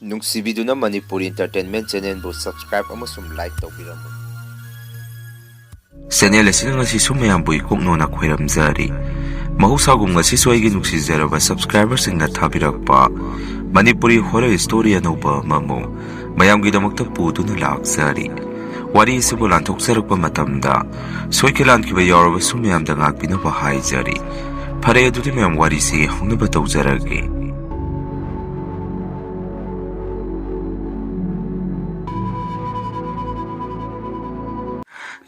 ꯅꯨꯡꯁꯤꯕꯤꯗꯨꯅ Manipuri entertainment ꯆꯦꯅꯦꯜꯕꯨ subscribe ꯑꯃꯁꯨꯡ like ꯇꯧꯕꯤꯔꯝꯃꯨ꯫ Channel ꯑꯁꯤꯅ ꯉꯁꯤꯁꯨ ꯃꯌꯥꯝꯕꯨ ꯏꯀꯣꯛꯅꯣꯅ ꯈꯣꯏꯔꯝꯖꯔꯤ꯫ ꯃꯍꯧꯁꯥꯒꯨꯝ ꯉꯁꯤꯁꯨ ꯑꯩꯒꯤ ꯅꯨꯡꯁꯤꯖꯔꯕ ꯁꯕꯁꯀ꯭ꯔꯥꯏꯕꯔꯁꯤꯡꯅ ꯊꯥꯕꯤꯔꯛꯄ ꯃꯅꯤꯄꯨꯔꯤ ꯍꯣꯔꯔ ꯁ꯭ꯇꯣꯔꯤ ꯑꯅꯧꯕ ꯑꯃꯕꯨ ꯃꯌꯥꯝꯒꯤꯗꯃꯛꯇ ꯄꯨꯗꯨꯅ ꯂꯥꯛꯆꯔꯤ꯫ ꯋꯥꯔꯤ ꯑꯁꯤꯕꯨ ꯂꯥꯟꯊꯣꯛꯆꯔꯛꯄ ꯃꯇꯝꯗ ꯁꯣꯏꯈꯤ ꯂꯥꯟꯈꯤꯕ ꯌꯥꯎꯔꯕꯁꯨ ꯃꯌꯥꯝꯗ ꯉꯥꯛꯄꯤꯅꯕ ꯍꯥꯏꯖꯔꯤ꯫ ꯐꯔꯦ ꯑꯗꯨꯗꯤ ꯃꯌꯥꯝ ꯋꯥꯔꯤꯁꯤ ꯍꯧꯅꯕ ꯇꯧꯖꯔꯒꯦ꯫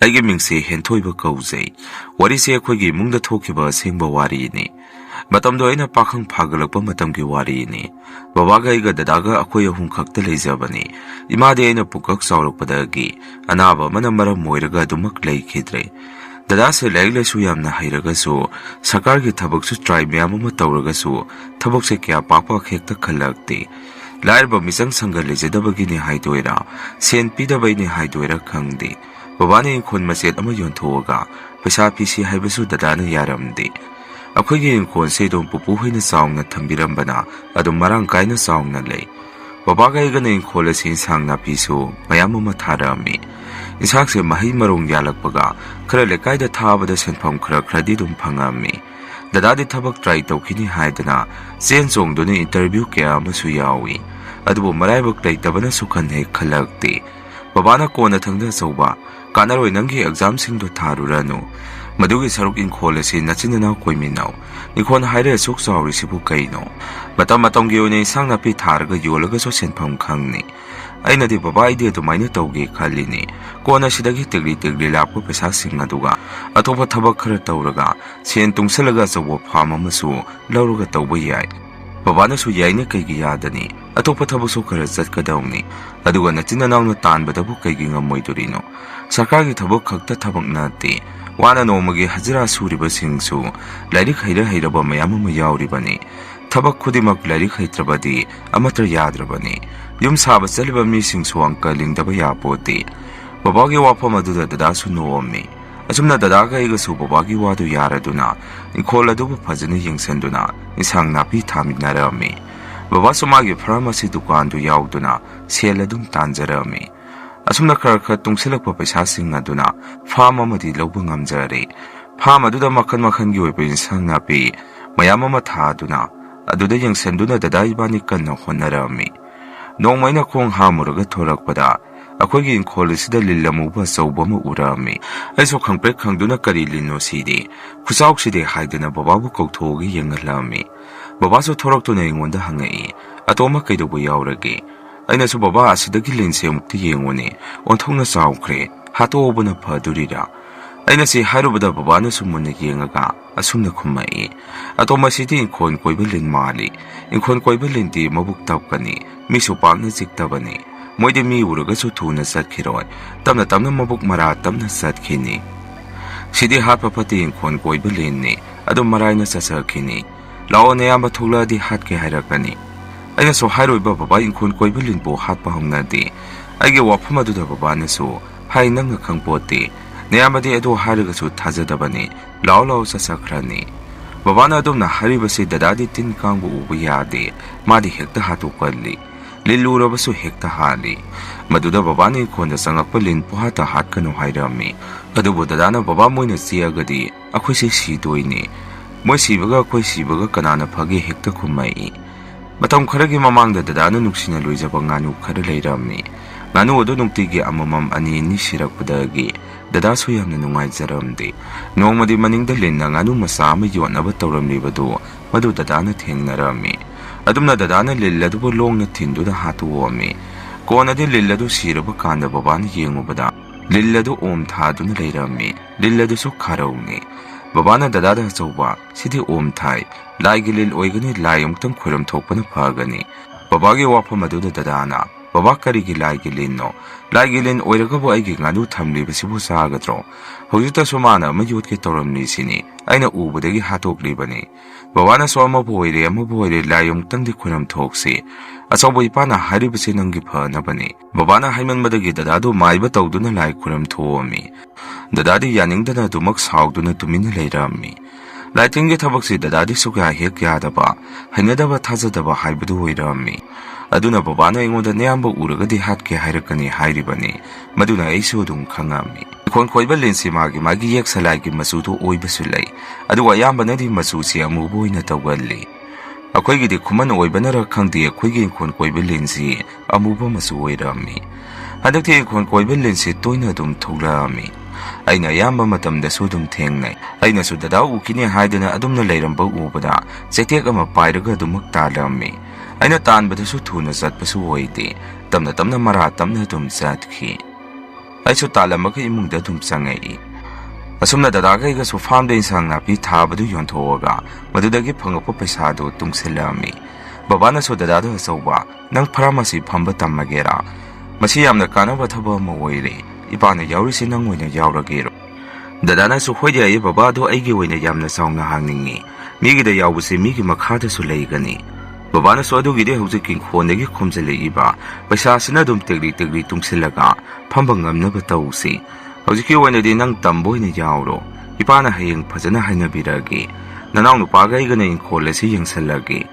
ꯑꯩꯒꯤ ꯃꯤꯡꯁꯦ ꯍꯦꯟꯊꯣꯏꯕ ꯀꯧꯖꯩ꯫ ꯋꯥꯔꯤꯁꯦ ꯑꯩꯈꯣꯏꯒꯤ ꯏꯃꯨꯡꯗ ꯊꯣꯛꯈꯤꯕ ꯑꯁꯦꯡꯕ ꯋꯥꯔꯤꯅꯤ꯫ ꯃꯇꯝꯗꯣ ꯑꯩꯅ ꯄꯥꯈꯪ ꯐꯥꯒꯠꯂꯛꯄ ꯃꯇꯝꯒꯤ ꯋꯥꯔꯤꯅꯤ꯫ ꯕꯕꯥꯒ ꯑꯩꯒ ꯗꯗꯥꯒ ꯑꯩꯈꯣꯏ ꯑꯍꯨꯝ ꯈꯛꯇ ꯂꯩꯖꯕꯅꯤ꯫ ꯏꯃꯥꯗꯤ ꯑꯩꯅ ꯄꯨꯀꯛ ꯆꯥꯎꯔꯛꯄꯗꯒꯤ ꯑꯅꯥꯕ ꯑꯃꯅ ꯃꯔꯝ ꯑꯣꯏꯔꯒ ꯑꯗꯨꯃꯛ ꯂꯩꯈꯤꯗ꯭ꯔꯦ꯫ ꯗꯗꯥꯁꯦ ꯂꯥꯏꯔꯤꯛ ꯂꯥꯏꯁꯨ ꯌꯥꯝꯅ ꯍꯩꯔꯒꯁꯨ ꯁꯔꯀꯥꯔꯒꯤ ꯊꯕꯛꯁꯨ ꯇ꯭ꯔꯥꯏ ꯃꯌꯥꯝ ꯑꯃ ꯇꯧꯔꯒꯁꯨ ꯊꯕꯛꯁꯦ ꯀꯌꯥ ꯄꯥꯛ ꯍꯦꯛꯇ ꯈꯜꯂꯛꯇꯦ꯫ ꯂꯥꯏꯔꯕ ꯃꯤꯆꯪ ꯁꯪꯒ ꯂꯩꯖꯗꯕꯒꯤꯅꯤ ꯍꯥꯏꯗꯣꯏꯔꯥ, ꯁꯦꯟ ꯄꯤꯗꯕꯩꯅꯤ ꯍꯥꯏꯗꯣꯏꯔꯥ ꯈꯪꯗꯦ꯫ ꯕꯕꯥꯅ ꯏꯪꯈꯣꯜ ꯃꯆꯦꯠ ꯑꯃ ꯌꯣꯟꯊꯣꯛꯑꯒ ꯄꯩꯁꯥ ꯄꯤꯁꯤ ꯍꯥꯏꯕꯁꯨ ꯗꯗꯥꯅ ꯌꯥꯔꯝꯗꯦ꯫ ꯑꯩꯈꯣꯏꯒꯤ ꯏꯪꯈꯣꯜꯁꯦ ꯑꯗꯨꯝ ꯄꯨꯄꯨ ꯍꯣꯏꯅ ꯆꯥꯎꯅ ꯊꯝꯕꯤꯔꯝꯕꯅ ꯑꯗꯨꯝ ꯃꯔꯥꯡ ꯀꯥꯏꯅ ꯆꯥꯎꯅ ꯂꯩ꯫ ꯕꯕꯥꯒ ꯑꯩꯒꯅ ꯏꯪꯈꯣꯜ ꯑꯁꯤ ꯏꯟꯁꯥꯡ ꯅꯥꯄꯤꯁꯨ ꯃꯌꯥꯝ ꯑꯃ ꯊꯥꯔꯛꯑꯝꯃꯤ꯫ ꯏꯟꯁꯥꯡꯁꯦ ꯃꯍꯩ ꯃꯔꯣꯡ ꯌꯥꯜꯂꯛꯄꯒ ꯈꯔ ꯂꯩꯀꯥꯏꯗ ꯊꯥꯕꯗ ꯁꯦꯟꯐꯝ ꯈꯔꯗꯤ ꯑꯗꯨꯝ ꯐꯪꯉꯝꯃꯤ꯫ ꯗꯗꯥꯗꯤ ꯊꯕꯛ ꯇ꯭ꯔꯥꯏ ꯇꯧꯈꯤꯅꯤ ꯍꯥꯏꯗꯅ ꯆꯦꯟ ꯆꯣꯡꯗꯨꯅ ꯏꯟꯇꯔꯚ꯭ꯌꯨ ꯀꯌꯥ ꯑꯃꯁꯨ ꯌꯥꯎꯏ꯫ ꯑꯗꯨꯕꯨ ꯃꯔꯥꯏꯕꯛ ꯂꯩꯇꯕꯅꯁꯨ ꯈꯟ ꯍꯦꯛ ꯈꯜꯂꯛꯇꯦ꯫ ꯕꯕꯥꯅ ꯀꯣꯟꯅ ꯊꯪꯗ ꯑꯆꯧꯕ, "ꯀꯥꯟꯅꯔꯣꯏ, ꯅꯪꯒꯤ ꯑꯦꯛꯖꯥꯝꯁꯤꯡꯗꯣ ꯊꯥꯔꯨꯔꯅꯨ꯫ ꯃꯗꯨꯒꯤ ꯁꯔꯨꯛ ꯏꯪꯈꯣꯜ ꯑꯁꯤ ꯅꯆꯤꯟ ꯅꯅꯥꯎ ꯀꯣꯏꯃꯤꯟꯅꯧ꯫ ꯏꯪꯈꯣꯜ ꯍꯥꯏꯔꯦ ꯑꯁꯨꯛ ꯆꯥꯎꯔꯤꯁꯤꯕꯨ ꯀꯩꯅꯣ? ꯃꯇꯝꯒꯤ ꯑꯣꯏꯅ ꯏꯟꯁꯥꯡ ꯅꯥꯄꯤ ꯊꯥꯔꯒ ꯌꯣꯜꯂꯒꯁꯨ ꯁꯦꯟꯐꯝ ꯈꯪꯅꯤ." ꯑꯩꯅꯗꯤ ꯕꯕꯥ ꯑꯩꯗꯤ ꯑꯗꯨꯃꯥꯏꯅ ꯇꯧꯒꯦ ꯈꯜꯂꯤꯅꯤ꯫ ꯀꯣꯟꯅ ꯁꯤꯗꯒꯤ ꯇꯦꯛꯂꯤ ꯂꯥꯛꯄ ꯄꯩꯁꯥꯁꯤꯡ ꯑꯗꯨꯒ ꯑꯇꯣꯞꯄ ꯊꯕꯛ ꯈꯔ ꯇꯧꯔꯒ ꯁꯦꯟ ꯇꯨꯡꯁꯤꯜꯂꯒ ꯑꯆꯧꯕ ꯐꯥꯔꯝ ꯑꯃꯁꯨ ꯂꯧꯔꯒ ꯇꯧꯕ ꯌꯥꯏ꯫ ꯕꯕꯥꯅꯁꯨ ꯌꯥꯏꯅ ꯀꯩꯒꯤ ꯌꯥꯗꯅꯤ? ꯑꯇꯣꯞꯄ ꯊꯕꯛꯁꯨ ꯈꯔ ꯆꯠꯀꯗꯧꯅꯤ꯫ ꯑꯗꯨꯒ ꯅꯆꯤꯟ ꯅꯅꯥꯎꯅ ꯇꯥꯟꯕꯗꯕꯨ ꯀꯩꯒꯤ ꯉꯝꯃꯣꯏꯗꯣꯔꯤꯅꯣ? ꯁꯔꯀꯥꯔꯒꯤ ꯊꯕꯛ ꯈꯛꯇ ꯊꯕꯛ ꯅꯠꯇꯦ꯫ ꯋꯥꯅ ꯅꯣꯡꯃꯒꯤ ꯍꯖꯤꯔꯥ ꯁꯨꯔꯤꯕꯁꯤꯡꯁꯨ ꯂꯥꯏꯔꯤꯛ ꯍꯩꯔꯕ ꯃꯌꯥꯝ ꯑꯃ ꯌꯥꯎꯔꯤꯕꯅꯤ꯫ ꯊꯕꯛ ꯈꯨꯗꯤꯡꯃꯛ ꯂꯥꯏꯔꯤꯛ ꯍꯩꯇ꯭ꯔꯕꯗꯤ ꯑꯃꯠꯇ ꯌꯥꯗ꯭ꯔꯕꯅꯤ꯫ ꯌꯨꯝ ꯁꯥꯕ ꯆꯠꯂꯤꯕ ꯃꯤꯁꯤꯡꯁꯨ ꯑꯪꯀ ꯂꯤꯡꯗꯕ ꯌꯥꯄꯣꯠꯇꯦ꯫ ꯕꯕꯥꯒꯤ ꯋꯥꯐꯝ ꯑꯗꯨꯗ ꯗꯗꯥꯁꯨ ꯅꯣꯛꯑꯝꯃꯤ꯫ ꯑꯁꯨꯝꯅ ꯗꯗꯥꯒ ꯑꯩꯒꯁꯨ ꯕꯕꯥꯒꯤ ꯋꯥꯗꯨ ꯌꯥꯔꯗꯨꯅ ꯏꯪꯈꯣꯜ ꯑꯗꯨꯕꯨ ꯐꯖꯅ ꯌꯦꯡꯁꯤꯟꯗꯨꯅ ꯏꯟꯁꯥꯡ ꯅꯥꯄꯤ ꯊꯥꯃꯤꯟꯅꯔꯝꯃꯤ꯫ ꯕꯕꯥꯁꯨ ꯃꯥꯒꯤ ꯐꯥꯔꯝ ꯑꯁꯤ ꯗꯨꯀꯥꯟꯗꯨ ꯌꯥꯎꯗꯨꯅ ꯁꯦꯜ ꯑꯗꯨꯝ ꯇꯥꯟꯖꯔꯝꯃꯤ꯫ ꯑꯁꯨꯝꯅ ꯈꯔ ꯇꯨꯡꯁꯤꯜꯂꯛꯄ ꯄꯩꯁꯥꯁꯤꯡ ꯑꯗꯨꯅ ꯐꯥꯔꯝ ꯑꯃꯗꯤ ꯂꯧꯕ ꯉꯝꯖꯔꯦ꯫ ꯐꯥꯔꯝ ꯑꯗꯨꯗ ꯃꯈꯜꯒꯤ ꯑꯣꯏꯕ ꯏꯟꯁꯥꯡ ꯅꯥꯄꯤ ꯃꯌꯥꯝ ꯑꯃ ꯊꯥꯗꯨꯅ ꯑꯗꯨꯗ ꯌꯦꯡꯁꯤꯟꯗꯨꯅ ꯗꯗꯥ ꯏꯕꯥꯅꯤ ꯀꯟꯅ ꯍꯣꯠꯅꯔꯝꯃꯤ꯫ ꯅꯣꯡꯃ ꯑꯩꯅ ꯈꯣꯡ ꯍꯥꯝꯃꯨꯔꯒ ꯊꯣꯔꯛꯄꯗ ꯑꯩꯈꯣꯏꯒꯤ ꯏꯪꯈꯣꯜ ꯑꯁꯤꯗ ꯂꯤꯟ ꯑꯃꯨꯕ ꯑꯆꯧꯕ ꯑꯃ ꯎꯔꯛꯑꯝꯃꯤ꯫ ꯑꯩꯁꯨ ꯈꯪꯄ꯭ꯔꯦꯛ ꯈꯪꯗꯨꯅ ꯀꯔꯤ ꯂꯤꯟꯅꯣ ꯁꯤꯗꯤ, ꯈꯨꯆꯥꯎꯁꯤꯗꯤ ꯍꯥꯏꯗꯅ ꯕꯕꯥꯕꯨ ꯀꯧꯊꯣꯛꯑꯒ ꯌꯦꯡꯍꯜꯂꯛꯑꯝꯃꯤ꯫ ꯕꯕꯥꯁꯨ ꯊꯣꯔꯛꯇꯨꯅ ꯑꯩꯉꯣꯟꯗ ꯍꯪꯉꯛꯏ, "ꯑꯇꯣꯝꯕ ꯀꯩꯗꯧꯕ ꯌꯥꯎꯔꯒꯦ?" ꯑꯩꯅꯁꯨ, "ꯕꯕꯥ, ꯑꯁꯤꯗꯒꯤ ꯂꯤꯟꯁꯦ ꯑꯃꯨꯛꯇ ꯌꯦꯡꯉꯨꯅꯦ, ꯑꯣꯟꯊꯣꯛꯅ ꯆꯥꯎꯈ꯭ꯔꯦ, ꯍꯥꯠꯇꯣꯛꯑꯕꯅ ꯐꯗꯣꯔꯤꯔꯥ?" ꯑꯩꯅ ꯁꯤ ꯍꯥꯏꯔꯨꯕꯗ ꯕꯕꯥꯅꯁꯨ ꯃꯨꯟꯅ ꯌꯦꯡꯉꯒ ꯑꯁꯨꯝꯅ ꯈꯨꯝꯃꯛꯏ, "ꯑꯇꯣꯝꯕ, ꯁꯤꯗꯤ ꯏꯪꯈꯣꯜ ꯀꯣꯏꯕ ꯂꯤꯟ ꯃꯥꯜꯂꯤ꯫ ꯏꯪꯈꯣꯜ ꯀꯣꯏꯕ ꯂꯤꯟꯗꯤ ꯃꯕꯨꯛ ꯇꯞꯀꯅꯤ, ꯃꯤꯁꯨ ꯄꯥꯛꯅ ꯆꯤꯛꯇꯕꯅꯤ꯫ ꯃꯣꯏꯗꯤ ꯃꯤ ꯎꯔꯒꯁꯨ ꯊꯨꯅ ꯆꯠꯈꯤꯔꯣꯏ, ꯇꯞꯅ ꯃꯕꯨꯛ ꯃꯔꯥ ꯇꯞꯅ ꯆꯠꯈꯤꯅꯤ꯫ ꯁꯤꯗꯤ ꯍꯥꯠꯄ ꯐꯠꯇꯦ, ꯏꯪꯈꯣꯜ ꯀꯣꯏꯕ ꯂꯤꯟꯅꯤ, ꯑꯗꯨꯝ ꯃꯔꯥꯏꯅ ꯆꯠꯆꯈꯤꯅꯤ꯫ ꯂꯥꯛꯑꯣ, ꯅꯌꯥꯝꯕ ꯊꯣꯛꯂꯛꯑꯗꯤ ꯍꯥꯠꯀꯦ ꯍꯥꯏꯔꯛꯀꯅꯤ." ꯑꯩꯅꯁꯨ, "ꯍꯥꯏꯔꯣꯏꯕ ꯕꯕꯥ, ꯏꯪꯈꯣꯜ ꯀꯣꯏꯕ ꯂꯤꯟꯕꯨ ꯍꯥꯠꯄ ꯍꯧꯅꯗꯦ." ꯑꯩꯒꯤ ꯋꯥꯐꯝ ꯑꯗꯨꯗ ꯕꯕꯥꯅꯁꯨ, "ꯍꯥꯏ, ꯅꯪꯅ ꯈꯪꯄꯣꯠꯇꯦ, ꯅꯌꯥꯝꯕꯗꯤ ꯑꯗꯨ ꯍꯥꯏꯔꯒꯁꯨ ꯊꯥꯖꯗꯕꯅꯤ, ꯂꯥꯛꯑꯣ ꯆꯠꯆꯈ꯭ꯔꯅꯤ." ꯕꯕꯥꯅ ꯑꯗꯨꯝꯅ ꯍꯥꯏꯔꯤꯕꯁꯤ ꯗꯗꯥꯗꯤ ꯇꯤꯟ ꯀꯥꯡꯕꯨ ꯎꯕ ꯌꯥꯗꯦ, ꯃꯥꯗꯤ ꯍꯦꯛꯇ ꯍꯥꯠꯇꯣꯛꯀꯜꯂꯤ, ꯂꯤꯟ ꯎꯔꯕꯁꯨ ꯍꯦꯛꯇ ꯍꯥꯠꯂꯤ꯫ ꯃꯗꯨꯗ ꯕꯕꯥꯅ ꯏꯪꯈꯣꯜꯗ ꯆꯪꯉꯛꯄ ꯂꯤꯟ ꯄꯨꯍꯥꯠꯇ ꯍꯥꯠꯀꯅꯨ ꯍꯥꯏꯔꯝꯃꯤ꯫ ꯑꯗꯨꯕꯨ ꯗꯗꯥꯅ, "ꯕꯕꯥ, ꯃꯣꯏꯅ ꯆꯤꯛꯑꯒꯗꯤ ꯑꯩꯈꯣꯏꯁꯦ ꯁꯤꯗꯣꯏꯅꯤ, ꯃꯣꯏ ꯁꯤꯕꯒ ꯑꯩꯈꯣꯏ ꯁꯤꯕꯒ ꯀꯅꯥꯅ ꯐꯒꯦ?" ꯍꯦꯛꯇ ꯈꯨꯝꯃꯛꯏ꯫ ꯃꯇꯝ ꯈꯔꯒꯤ ꯃꯃꯥꯡꯗ ꯗꯗꯥꯅ ꯅꯨꯡꯁꯤꯅ ꯂꯣꯏꯖꯕ ꯉꯥꯅꯨ ꯈꯔ ꯂꯩꯔꯝꯃꯤ꯫ ꯉꯥꯅꯨ ꯑꯗꯨ ꯅꯨꯡꯇꯤꯒꯤ ꯑꯃꯃꯝ ꯑꯅꯤ ꯁꯤꯔꯛꯄꯗꯒꯤ ꯗꯗꯥꯁꯨ ꯌꯥꯝꯅ ꯅꯨꯡꯉꯥꯏꯖꯔꯝꯗꯦ꯫ ꯅꯣꯡꯃꯗꯤ ꯃꯅꯤꯡꯗ ꯂꯤꯟꯅ ꯉꯥꯅꯨ ꯃꯆꯥ ꯑꯃ ꯌꯣꯠꯅꯕ ꯇꯧꯔꯝꯂꯤꯕꯗꯨ ꯃꯗꯨ ꯗꯗꯥꯅ ꯊꯦꯡꯅꯔꯝꯃꯤ꯫ ꯑꯗꯨꯝꯅ ꯗꯗꯥꯅ ꯂꯤꯟ ꯑꯗꯨꯕꯨ ꯂꯣꯡꯅ ꯊꯤꯟꯗꯨꯅ ꯍꯥꯠꯇꯣꯛꯑꯝꯃꯤ꯫ ꯀꯣꯟꯅꯗꯤ ꯂꯤꯟ ꯑꯗꯨ ꯁꯤꯔꯕ ꯀꯥꯟꯗ ꯕꯕꯥꯅ ꯌꯦꯡꯉꯨꯕꯗ ꯂꯤꯟ ꯑꯗꯨ ꯑꯣꯝ ꯊꯥꯗꯨꯅ ꯂꯩꯔꯝꯃꯤ꯫ ꯂꯤꯟ ꯑꯗꯨꯁꯨ ꯈꯥꯔꯧꯅꯤ꯫ ꯕꯕꯥꯅ ꯗꯗꯥꯗ ꯑꯆꯧꯕ, "ꯁꯤꯗꯤ ꯑꯣꯝ ꯊꯥꯏ, ꯂꯥꯏꯒꯤ ꯂꯤꯟ ꯑꯣꯏꯒꯅꯤ, ꯂꯥꯏ ꯑꯃꯨꯛꯇꯪ ꯈꯣꯏꯔꯝ ꯊꯣꯛꯄꯅ ꯐꯒꯅꯤ." ꯕꯕꯥꯒꯤ ꯋꯥꯐꯝ ꯑꯗꯨꯗ ꯗꯗꯥꯅ, "ꯕꯕꯥ, ꯀꯔꯤꯒꯤ ꯂꯥꯏꯒꯤ ꯂꯤꯟꯅꯣ? ꯂꯥꯏꯒꯤ ꯂꯤꯟ ꯑꯣꯏꯔꯒꯕꯨ ꯑꯩꯒꯤ ꯉꯥꯅꯨ ꯊꯝꯂꯤꯕꯁꯤꯕꯨ ꯆꯥꯒꯗ꯭ꯔꯣ? ꯍꯧꯖꯤꯛꯇꯁꯨ ꯃꯥꯅ ꯑꯃ ꯌꯣꯠꯀꯦ ꯇꯧꯔꯝꯂꯤꯁꯤꯅꯤ, ꯑꯩꯅ ꯎꯕꯗꯒꯤ ꯍꯥꯠꯇꯣꯛꯂꯤꯕꯅꯤ." ꯕꯕꯥꯅꯁꯨ, "ꯑꯃꯕꯨ ꯑꯣꯏꯔꯦ ꯂꯥꯏ ꯑꯃꯨꯛꯇꯪꯗꯤ ꯈꯣꯏꯔꯝ ꯊꯣꯛꯁꯤ. ꯑꯆꯧꯕ ꯏꯄꯥꯅ ꯍꯥꯏꯔꯤꯕꯁꯤ ꯅꯪꯒꯤ ꯐꯅꯕꯅꯤ." ꯕꯕꯥꯅ ꯍꯥꯏꯃꯟꯕꯗꯒꯤ ꯗꯗꯥꯗꯨ ꯃꯥꯏꯕ ꯇꯧꯗꯨꯅ ꯂꯥꯏ ꯈꯣꯏꯔꯝ ꯊꯣꯛꯑꯝꯃꯤ꯫ ꯗꯗꯥꯗꯤ ꯌꯥꯅꯤꯡꯗꯅ ꯑꯗꯨꯃꯛ ꯁꯥꯎꯗꯨꯅ ꯇꯨꯃꯤꯟꯅ ꯂꯩꯔꯝꯃꯤ꯫ Lighting tabak dada suka hek yadaba, Hanadaba Tazadaba Haibudu Rami. Aduna Babana ingoda Niamba Uragadi Hatke Hirakani Hairibani, Maduna Isudum Kangami. Konkoiba Linsi Magi Magi Yaksalaki Masutu Oibasulay, Adua Yambanadi Masusi Amubu in a Tawali. A Quigi de Kuman Oibanara Kandi, a Quigi Konkoiba Linsi, Amuba Masu Rami. Hadaki Konkoiba Linsi Toinadum Tolami. Aina yamba matam da sudum tengnai aina su da ukini haidana adumna leiramba ubada setek ama pairaga dumak talammi aina tanbada su thuna satpasu oide tamna mara tamna dum satkhi aisu talamaka imungda dum sangai asumna dadaga iga su farm de sangna pi thabadu yonthoga madudagi phangapa paisa do tungselami babana su dadada sauba nang pharmacy phamba tamagera masi yamna kanaba thaba ma oire Ipana Yaurisi Nangwina Yauragiro. The Dana Suhoya Babado Agiwina Yamna Song Hangingi, Migi the Yawusi Migi Makata Sulegani. Babana Sodu Gide Husiking Honegi Komsele Iba, Basasinadum Tegri Tumsilaga, Pambangam Nabatausi. Hosiki when the Nang Tambo in Yauro, Ipana Haying Pazana Hanabiragi, Nanang Paga Igana in Kolesi Yang Salagi.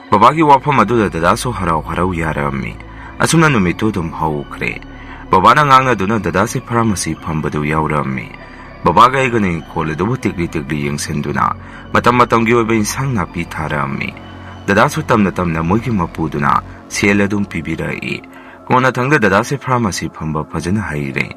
Babagi Wapamadu the Daso Harau Yarami, Asuna Numitudum Haukre. Babana ngangna duna dadasi pharmacy phambadu yaurami babaga igani kholedu tikri yang senduna matam gi obe insang na pi tharami dadasu tamna moigi mapuduna seladum pibirai kona thangda dadasi pharmacy phamba phajana haire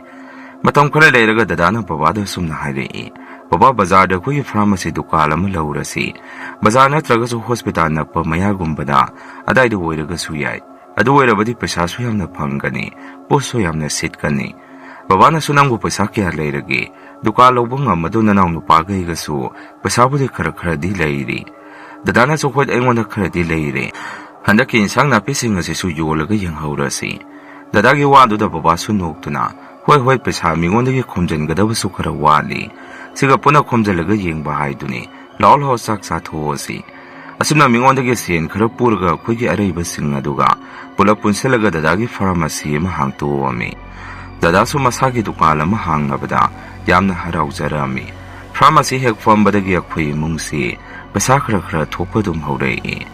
matam khare leiraga dadana babada sumna haire baba bazar da koi pharmacy dukal am laurasi bazar natraga su hospital nakpa maya gumbada adai du oiraga suyai Adu Erabadi Pesasu Yamna Pangani, Poso Yamna Sitkani. Babana Sunangu Pesaki Aleragi, Dukalo Bunga Maduna Nupaga Igasu, Pesabu de Karakradi Lady. The Dana so what Emona Kradi Lady. Handaki in Sangna pissing as Isu Yolaga Yang Haurasi. The Dagi Wadu the Babasu Noktuna, Why Pesami on the Kumjan Gadavasukara Wali. Sigapuna Kumjalaga Yang Bahaiduni, Lol Ho Saksa Tosi. Asuna Mingonda Gesian Karapurga, Quigi Araba Singaduga, Pulapun Selaga Dagi Pharmacy Mahang to me. Dadasu Masaki Dukala Mahang Abada, Yamna Harau Zarami. Pharmacy Hek from Badagia Kui Mungsi, Basakra Topadum Horei.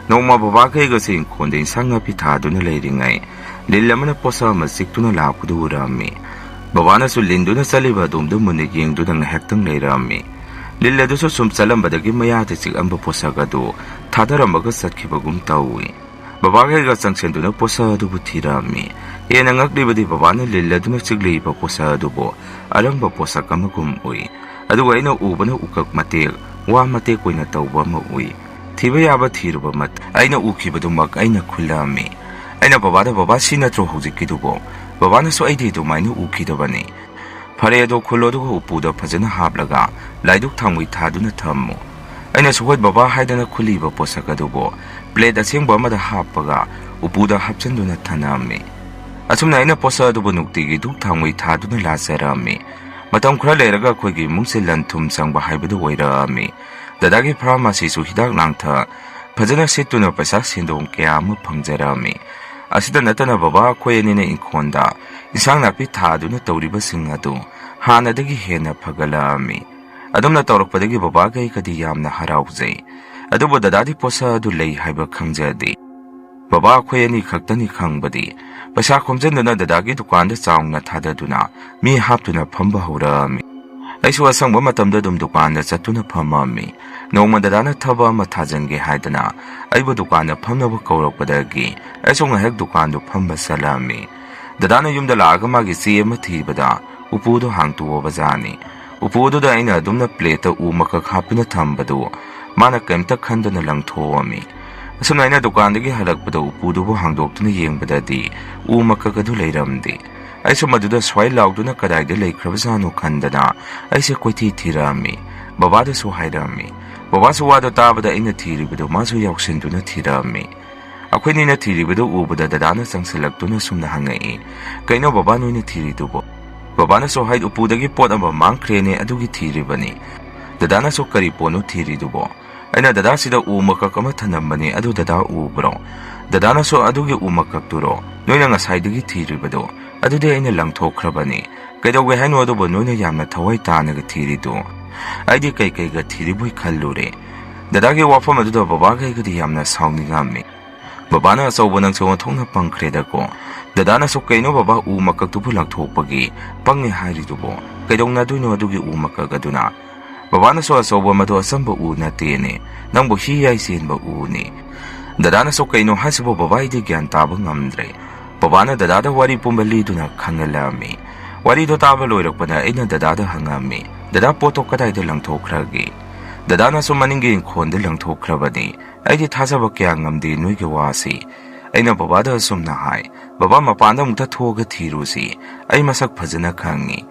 No more Babaka Gasin Konde Sanga Pita Duna Lading, Lilamana Posa Masik La Kudurami. Babana Sulinduna Saliva Dum the Muniging Dudan Hecton Ladami. Lilla doso sum salam badagi maya tisik amba posaga do thadaramaga satkibagum tawi babaga ga sangchenduna posa du butirami ena ngakli badi babana lilla duna sigli ba posa du bo arangba posa kamagum ui adu aina ubana ukak matek wa mate koina tawba ma ui thiba yaba thirba mat aina ukibadu mak aina khulami aina babada baba sinatro hojiki du bo babana so aidi du maina ukidabani Paredo Kolodo Upuda Pazana Hablaga, Laiduk Tangwi Taduna Tamu. Aina Suhot Baba Haidana Kuliba Posakadubo, played a sing Bama the Hapaga, Upuda Hapsanduna Tanami. Asumna ina Posa do Bunukti, Duk Tangwi Taduna Lazarami. Matam Kraleraga Quigi Mungsilantum sang Bahabidu Wairami. The Dagi Pharmacy Suhidak Langta, Pazana Situna Pasasindum Kiamu Pangzerami. Asida Natana Baba Quenina in Konda. Isang napita do na tauriba singado, hana dagi hena pagalami. Adom na taurok padagi babagay kadiyam na harawzay. Adobo dadadi posa do lay haiba kangjadi. Baba ko yani kaktani kangbadi. Basa kumjan na dadagi dukanda saong na tada do na, mi hapto na pambahurami. Ay suwasang mamatamda dum dukanda sa to na pamami. Noong madadana taba matazangi haidana, ay ba dukanda pamnaba kaurok padagi, ay song hek dukando pambasalami. Dadana yum the Lagamagi see Matibada, Upudo hang to Obazani. Upudo the Aina Dumna plate Umaka Hapina Tambado, Mana Kemta Kandana Lang Toami. Sunaina Dukandagi Halakbado Upudo hang dog to the Yang Badadi, Umaka Gadulayramdi. I saw Maduda Swai Lauduna Kadai de Lake Kravazano Kandana, I say Quiti Tirami, Babada so Haidami. Babasuada Tabada in the Tiri with the Masu Yakshin to the Tirami. Ako ni na tiri bedo ubada dadana sang selagto na sumna hangai. Kaino babano ni tiri dubo. Babana so haid upudagi pot ang mamang krene adugi tiri bani. Dadana so karipono tiri dubo. Ay na dada sida umakakamathanam bani adu dada ubro. Dadana so adugi umakakturo. Noy na nga saydagi tiri bedo. Adu di ay na lang tokra bani. Kaya daw gahan wado ba noy na yam na taway ta nagatiri do. Aidi kaiga thiribui khallure. Dadagi wafam aduda babaga igadi yamna sauningami. Babana asawbanang sawan thongna pangkreda ko. Dadana so kaino baba u makak tupu langthokpagi pangi hairidubo. Kaidongna duino adugi u makagaduna. Babana so asawba madu asamba u na tene. Nangbo hiyay sinba u ni. Dadana so kaino hasibo babae di gyan taba ngamdre. Babana dadada wari pumbali duna kangalami. Wari do taba loirakpana ina dadada hangami. Dada poto kadayda langthokragi. Dadana so maningi inkhonda langthokrabani. Aidi thasaba kya ngamdi nuige wasi. Aina babada sumna hai. Baba mapanda mukta thoga thirusi. Ay masak phajana khangi.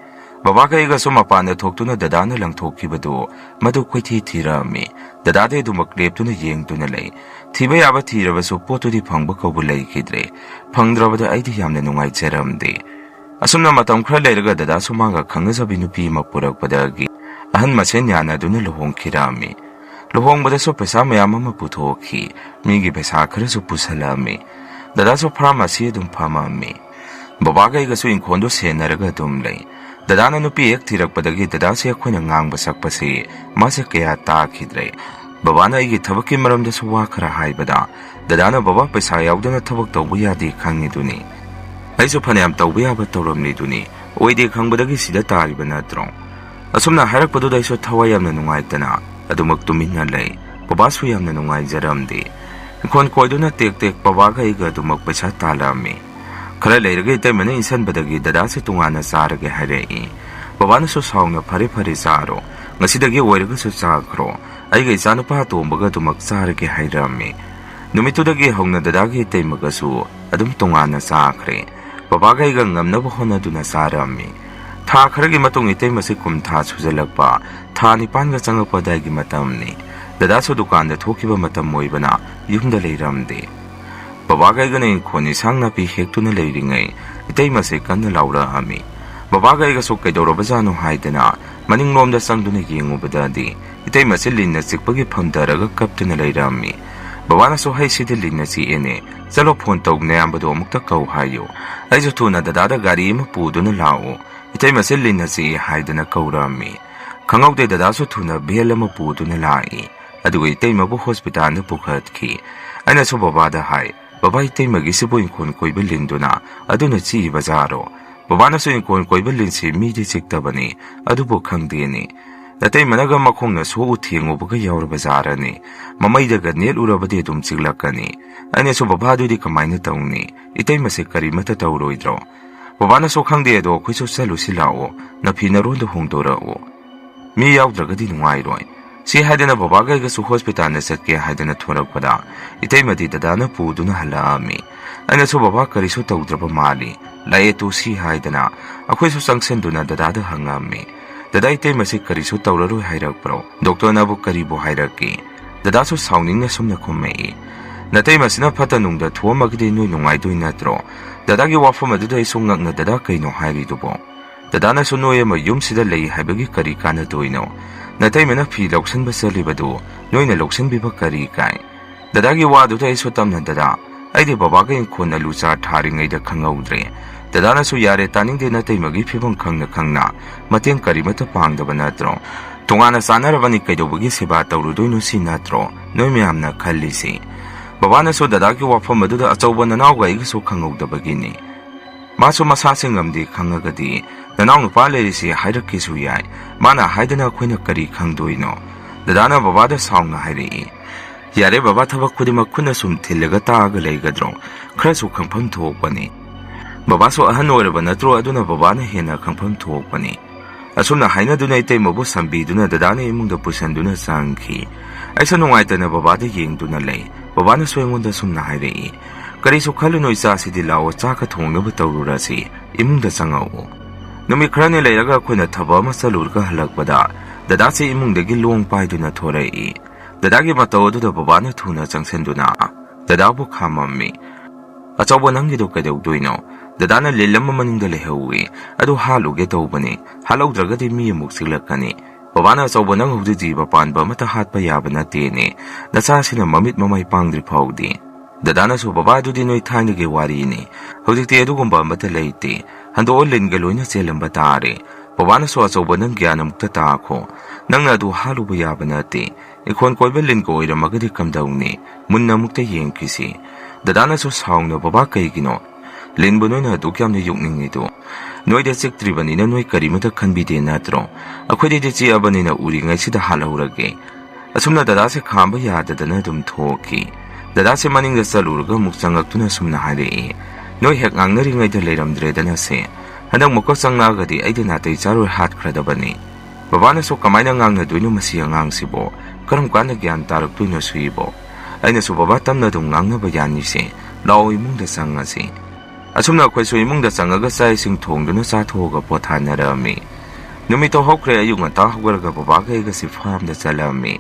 Baba kaiga so mapanda thoktuna dadana langthokibadu. Madu khwithi thirami. Dadade du maklebtuna yengtuna lay. Thiba yaba thirabasu potudi phangba kaubu laikidre. Phangdrabada aidi yamna nungai charamde. Asumna matam khra leiraga dada sumaga khangajabi nupi mapurakpadagi. Ahan masen yana duna luhongkhirami. Luhongbada so pesa mayam ama puthokhi. Migi pesa khara so pusalami. Dada so pharmacy adum phamami. Baba kaiga so inkhondo senaraga dum lay. Dadana nupi ek thirakpadagi dada se akhona ngangba sakpase mase kaya takhidre. Babana aigi thabakki maramda so wa khara haibada. Dadana baba pesa yaudana thabak tawba yadi khangiduni. Aisu phanayam tawba yaba tawramni duni. Oide khangbadagi sida tariba natro. Asumna harakpadu daiso thawai yamna nungaitana. Adumak tuminna lay. Baba su yamna nungaijaramde. Ikhon koiduna tek baba kaiga adumak pesa talami. Khara leiraga itai mana insan badagi dada se tungana sarage hairei. Babana so saungna phare saro. Ngasidagi oiraga so sakro. Aiga ichanupa tombaga dumak sarage hairami. Numitudagi hongna dadagi itai magasu adum tungana sakre. Babaga iga ngamnaba honaduna sarami. Tha kharagi matung itai masi kumtha sujalakpa. Tha nipanga changakpa daigi matamni. Dada so dukanda thokiba matam moibana yumda leiramde. Babaga iga na inkoni sangna pi hektuna leiringai. Itai masi kanna laura ami. Babaga iga so kaidorabazano haidana. Maninglomda sangduna yengubadadi. Itai masi linna sikpagi phamdaraga kaptuna leirami. Babana so haisida linna si ene. Zalo phone tawgne ambado amukta kau hayo. Aiso tuna dadada gari ima puduna lao. Itai masi linna si haidana kaurami. Khangaude dada so tuna bhel ama puduna lai. Aduga itai mabu hospital na pukhatki. Aina so babada hai. Baba itai magisibo inkon koiba linduna. Aduna chi bazaro. Babana so inkon koiba linsi midi siktabani. Adubo khangdeni. Datai managa makhongna so uthiengubaga yaurabazarani. Mamaidaga net urabadi dum chiglakani. Aina so babadu di kamaina tawni. Itai masi karimata tawroidro. Babana so khangde ado khoi so salusi lao. Na phinaronda hongdorao. Mi yaudagadi nungairoi. Si haidana babaga iga su hospital na satke haidana thorakpada. Itai madi dadana puduna halaami. Aina so baba kariso tawdraba mali. Lae to si haidana. Akhoi so sangsenduna dadada hangami. Dada itai masi kariso tawraroi hairakpro. Doktor nabu karibo hairaki. Dada so sauning na sumna kummei. Natai masina phata nungda thuamagidi noi nungaidoi natro. Dadagi wafam aduda iso ngakna dada kaino hairidubo. Dadana so noi ama yumsida lei haibagi kari kana doino. Natai mana fi loksan basalibadu. Noi na loksan biba kari kai. Dadagi waduda iso tamna dada. Aidi babaga inkon alusa tharingai da khangaudre. Dadana so yare taningde natai magi phibang khangna. Mateng kari mata pangdaba natro. Tungana sanarabani kaidobagi seba tawrudoino si natro. Noi miyamna khallisi. Babana so dadagi wafam aduda achauba nanawga iga so khangaudabagini. Maso masasing ngamdi khangagadi. Nanau nupa lerisi hairakisu yai. Mana haidana khoina kari khangdoino. Dadana babada saungna hairei. Yare baba thabak khudimak khuna sum thillaga taaga leigadro. Khara su khangpham thokpani. Baba so ahan oiraba natro aduna babana hena khangpham thokpani. Asumna hainaduna itai mabu sambiduna dadana imungda pusanduna sangki. Aisa nungaitana babada yengduna lei. Babana so engonda sumna hairei. Karisu khaluno isa sidi lao chaka thongnaba tawrurasi imungda changau. Numi khrani leiraga khoina thaba ama salurga halakpada. Dadasi imungdagi long paiduna thorei. Dadagi matawduda babana thuna changsenduna. Dadabu khamammi. Achauba nangido kaidaudoino. Dadana lilama maningda lehawi. Adu haluge tawbani. Halaudragadi mi amuk siglakani. Babana achauba nang hudi jiba panba mata hatpa yaba natene. Nasasina mamit mamay pangdri pawdi. Dadana so babadu di noi thainage wari ni. Hujikti adugumba mata leite. Hando olin galoina selamba tare. Babanasu achauba nang gyan amukta taako. Nangna adu haluba yaba nate. Ikhon koiba lin ko oiramagadi kamdauni. Munna mukta yengkisi. Dadanasu saungna baba kaigino. Lin bunoy adu kyamna yukning ito. Noy da siktribani na noy karimata kanbide natro. Akwai de chi abani na uri ngay sida halahurage. Asumna dadase khamba yadadana dum thoki. Dadase maning da salurga muksangak tuna sumna hale. Noy hek ngangnari ngay da leiramdre dana se. Handang mukasang nagadi ay dinatay charur hat kradabani. Babana so kamay na ngang na duino masiya ngang sibo. Karam ka na gyan tarak tuino suibo. Ay na so babatam na dung ngang na bayan ni si. Lao imong da sang nga si. Asumna kway so imong da sang aga sa ising thong doon sa thoga po tanarami. Numito hokre ayung at tahawaraga babagay ka si farm da salami.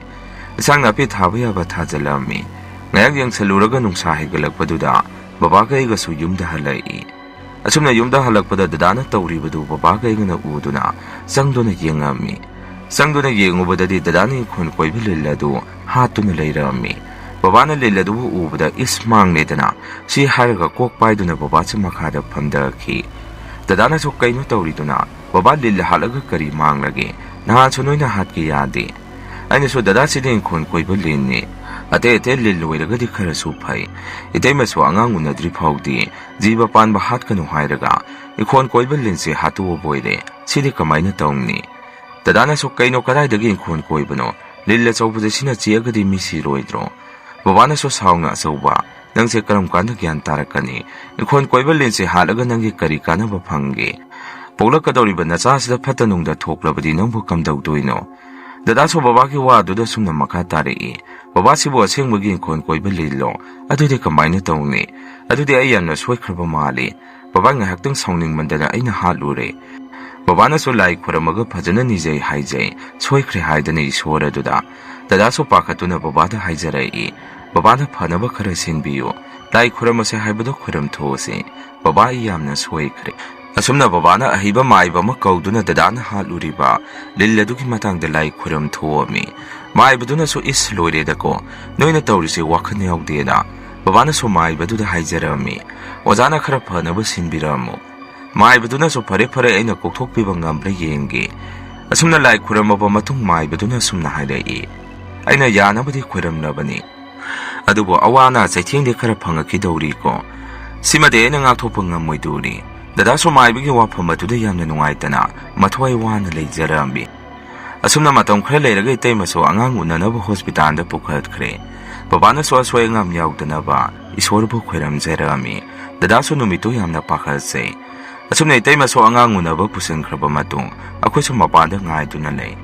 Isang napit habaya ba tajalami. Ngayag yung saluraga nung sahigalag pa duda. Babagay ka so yung dahalay. Asumna yung dahalag pa dadana tawri ba do babagay ka na udo na. Sang doon na yengami. Sang doon na yengo ba dadi dadana yung kun ko'y bililado. Hato na layrami. Babana lilado ubada ismang nita na. Si haraga kokpay doon na baba sa makada pamdaki. Dadana so kayo no tawri doon na. Baba lilahalaga kari mang lagi. Nakasunoy na hat kiyadi. Ay naso dada sila yung kun ko'y balini. Ate liluwi laga di karasupay. Itay maso angang unadri pawdi. Ziba pan bahat kanuhay raga. Ikon ko'y balin si hatu o boyle. Sili kamay na taong ni. Dada na so kayo no karay dagi yung kun ko'y bano. Lila sa upuda sinatsiya gadi misi roidro. Baba na so saw nga asawa. Nang si karamkan na gyan tarakani. Ikon ko'y balin si halaga nang ikarika na bapanggi. Paglag ka daw riba na sa sila patanong da tokla ba di nang bukam daw doy no. Dada so babaki wa do da sumna makatari. Baba si bo asing maging kon ko'y balilo. Ado di kamay na taong ni. Ado di ayan na suway kraba mali. Baba nga haktang sawning mandala ay nahalure. Baba na so lai kura maga pajana ni jay hay jay. Suway kri hay da na iswara do da. Dada so pakato na baba da hay jaray. Baba na panaba karasin biyo. Lai kura masay hay bado kuram tosi. Baba iyam na suway kri. Asumna babana ahiba maiba makawdo na dadana haluriba. Lilladuki matang dalay kuram tuwami. Maiba do na so isloire dako. Noy na tawrisi wakan yaw di na. Babana so maiba do da haijarami. Wazana karapa na ba sinbiramo. Maiba do na so pare-pare ay nakuktok bibang ngambra yengi. Asumna lay kuram ba matong maiba do na sumna hailai. Ay na yana ba di kuram na ba ni. Adubo awana sa tiyang di karapanga kidawri ko. Simade na nga topang ngamoy duri. Dada so maibigi wapam atuda yamna nungaitana matway wana leijarambi. Asumna matong kre leiraga itay maso angang unanaba hospital da pukhat kre. Babana so asway ngam yaugdana ba iswarbo kweram jarami. Dada so numito yamna pakhalse. Asumna itay maso angang unaba pusang kraba matong akoy so mapanda ngay dunalay.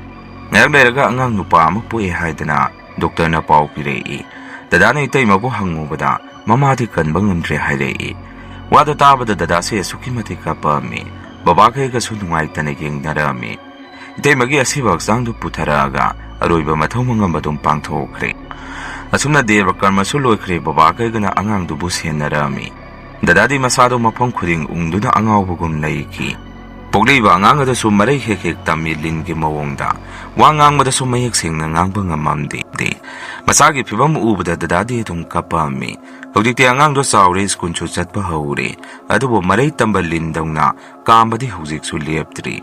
Ngayag leiraga angang nupa amapo haydana doktor na pao pirei. Dada na itay mapo hango bada mamati kanbang amdre haylai. Wada tabada dada se suki mati kapami. Babakay ka sunungay tanaging narami. Itay magi asibag sangdo putaraga. Aroy ba mataw mga matong pangtokre. Asumna dira karma suloy kre babakay ka na angang dubusiyan narami. Dada di masado mapang kuring ungdo na angaw bugong naiki. Pogli ba angang ada sumaray hekek tamilin gimawongda. Wangang mada sumayek sing nangang ba nga mamdi. Masagi pibam ubada dada di itong kapami. Hawdikti angang do sa oris kuncho chat pa hauri. Adubo maray tambalin daw na kaambadi hawzik suliyaptri.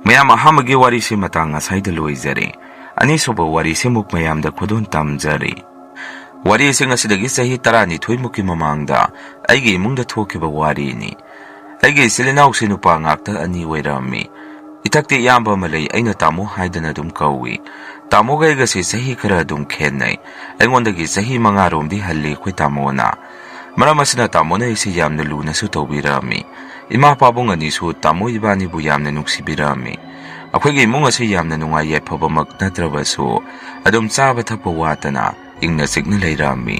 Mayam ahamagi wari si matanga say daloy zari. Aniso ba wari si mukmayam da kudon tamzari. Wari si nga sidagi sa hitarani tuy muki mamangda. Aygi imong da toki ba wari ni. Aygi silinaw sinupa ngakta aniway rami. Itakti yamba malay ay natamo hayda na dumkawi. Tamo gay kasi sahi kara dum kenay. Ay ngondagi sahi mga rom di hali ko'y tamo na. Maramas na tamo na isi yam na luna su tawirami. Imapabong ani su tamo iba ni buyam na nuksibirami. Ako'y gay mo nga si yam na nungayay pabamag na trabaso. Adum saba tapawata na ing nasig na layrami.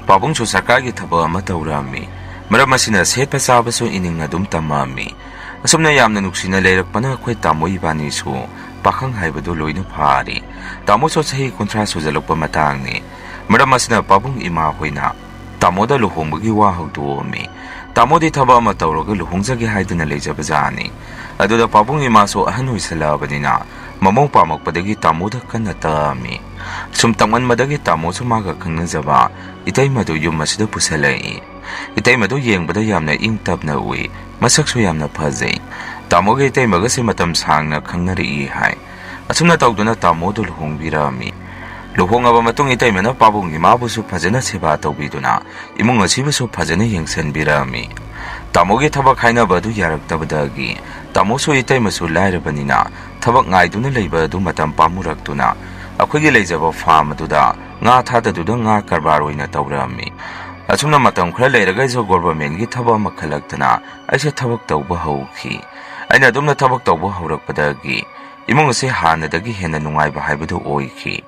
Pabong su sakagi tapa matawrami. Maramas na set pasaba su ining na dum tamami. Asum na yam na nuksinalairak pa na ako'y tamo iba ni su. Pakang haibado loy na pari. Tamo so sahi kontraso zalok pa matang ni. Maramas na pabong imakoy na. Tamo da luhong magiwahag duomi. Tamo di taba matawrog luhong zagi haydo na leja bazani. Ado da pabong imaso ahanoy sa laban na. Mamong pamagpadagi tamo da kanatami. Sumtangan madagi tamo sumaga kang nazaba. Itay mado yung masda pusalay. Itay mado yeng bada yam na ingtab na uwi. Masak so yam na pazay. Tamogi Itemagasi matam sangna khangnari hai. Asumna tawduna tamodu luhongbirami. Luhongaba matung Itemana pabungi mabusu phajana seba tawbiduna imung asibusu phajana yengsanbirami. Tamogi thabak hainabadu yaraktabadagi tamosu Itemasu lairabanina thabak ngaiduna leibadu matam pamuraktuna akhoi leijaba farm aduda nga thadaduda nga karbar oina tawrami. Asumna matam khara leiraga iso government gi thaba makhalaktana aise thabak tawba hauki. Aina adumna thabak tawba haurakpadagi imung ase hanadagi hena nungaiba haibadu oiki.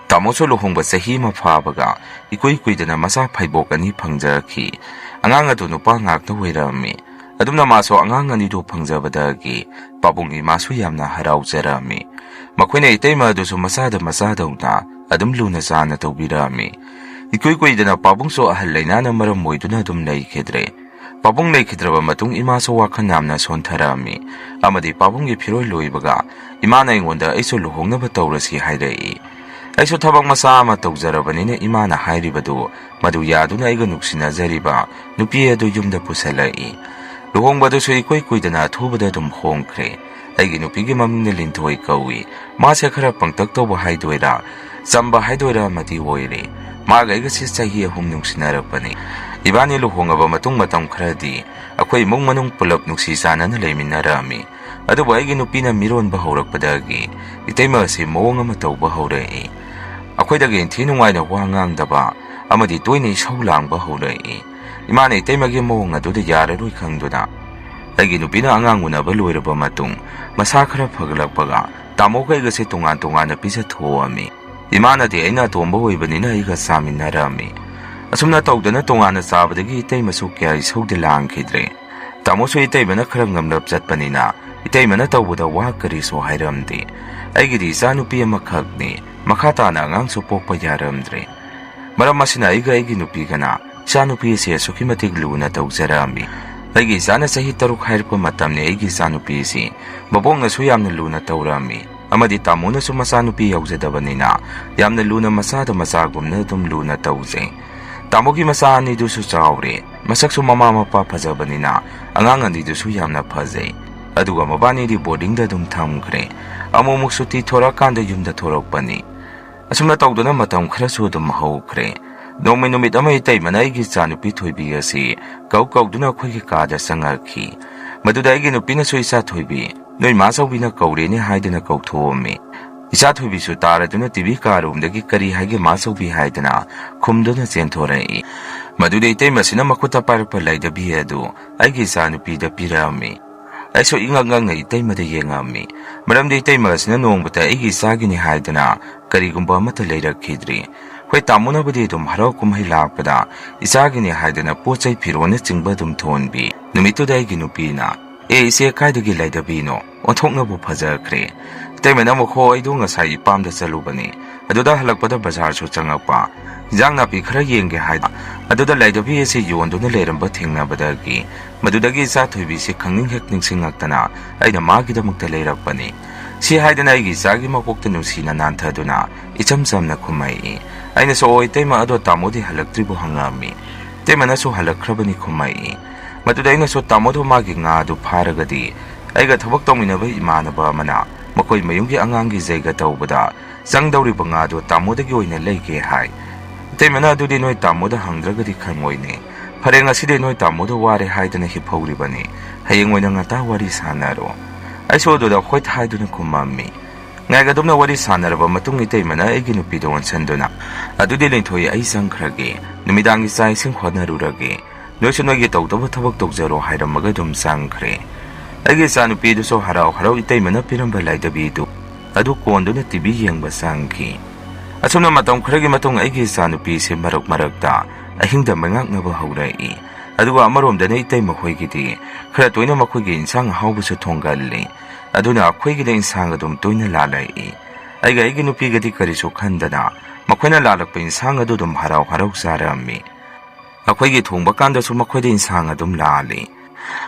Tamoso luhongba sahi mafabaga ikoi kuidana masa phaibok ani phangjaraki. Angang adu nupa ngakta wairami. Adumna maso angang ani do phangjabadagi pabungi masu yamna haraujarami. Makhoina Itema adusu masada una adum luna sana tawbirami. Ikoi kuidana pabungso ahal lainana maram moiduna adum laikhidre. Pabung laikhidraba matung imaso wakhan namna sontharami. Amadi pabungi phiroi loibaga imana ingonda aiso luhongnaba tawrasi hairei. Aiso thabak masa ama tawjarabanina imana hairibadu madu yaduna aiga nuksinajariba nupi adu yumda pusalai. Luhongbadu ikoi kuidana athubada adum hongkhre. Aigi nupigi mamingna linthoi kawi. Mase khara pangtak tawba haidoira. Chamba haidoira mati woire. Maga aiga sis chahi ahum nuksinarapani. Ibani luhongaba matung matam kharadi akhoi imung manung pulap nuksi sanana leiminarami. Adubu aigi nupina mironba haurakpadagi Itema asi mawong ama tawba haurei. Akhoi inthi nungaina wa ngangdaba amadi toina isau langba haurei. Imana Itemagi mawong aduda yararoi khangduna aigi nupina angang unaba loiraba matung masa khara phagalakpaga tamoga igase tongan pisa thoami. Imana di aina atomba oibanina aiga saminarami. Asumna tawdana tongana sabadagi Itemasu kya isaude langkhidre. Tamosu Itemana khara ngamlap jatpanina Itemana tawbuda wa kariso hairamdi. Aigidi sanupi amakhakni makhatana angangsu pokpa yaramdre. Maram masina aiga aigi nupi gana sanupi ase asukimatik luna tawjarami. Aigi sana sahi taruk hairpa matamne aigi sanupi si babongnasu yamna luna tawrami. Amadi tamonasu masanupi yaujadabanina yamna luna masada masagumna dum luna tawje. Tamogi masa anidusu chawre masaksu mama mapa phajabanina angang anidusu yamna phajai. Aduga mabani di boarding da dum thamkhre. Amomuk suti thorakanda yumda thorakpani. Asumna tawduna matam kharasu dum haukhre. Nomai numit ama Itemana aigi chanupi thoibi asi kauduna khoigi kada sangarki. Maduda aigi nupina su isa thoibi noi masawbina kaurene haidana kauthomi. Isa thoibi su taraduna TV karumdagi kari haige masawbi haidana khumduna chenthorei. Maduda Itema sina makuta parpa laidabi adu aigi chanupi da pirami. Aiso ingangang Itema da yengami. Maramda Itema sina nongbata aigi sagini haidana karigumba amata leirakhidri. Hoi tamuna budi dum harau kumhai lakpada isagini haidana pochai phirona chingba dum thonbi. Numitu da aigi nupina ise kaidagi laidabino onthokna bu phajakhre. Itemana mokho aidu ngasai ipamda chalubani. Aduda halakpada bazar su changakpa. Jang napi khara yenge haida. Aduda laidabi ase yonduna leramba thengnabadagi. Madudagi isa thoibi se khangning hek ningsingaktana aina magidamukta leirakpani. Si haidana aigi isagi makokta nusina nanthaduna icham chamna khumai. Aina so Itema ado tamodi halaktribu hangami. Itemana so halakkrabani khumai. Maduda aina so tamodo magi nga adu pharagadi aiga thabak tawminaba imanaba amana makoi mayunggi angangi jaiga tawbada changdawriba nga adu tamodagi oina leige hai. Itemana adudi noi tamoda hangdragadi khangoine. Phare ngaside noi tamodo ware haidana hiphauribani. Hayeng oina ngata wari sanaro. Aiso doda khoi thaiduna khumami. Ngaiga dumna wari sanaraba matung Itemana aigi nupido wansanduna. Adudi lenthoi ai sangkhrage. Numidangi sai sing khonarurage. Noisu noigi tawdaba thabak tawjaro hairamaga dum sangkhre. Aigi sanupidu so harau Itemana piramba laidabidu. Adu konduna TV yengba sangki. Asumna matam khragi matung aigi sanupi se marakta ahingda mangaknaba haurai. Aduga amaromdana Itema khoigidi khara toina makhoigi insang haubusu thonggalli. Aduna akhoi insang adum toina lalai. Aiga aigi nupigadi karisu khandana makhoina lalakpa insang adu dum harau sarami. Akhoi thongba kanda su makhoida insang adum lali.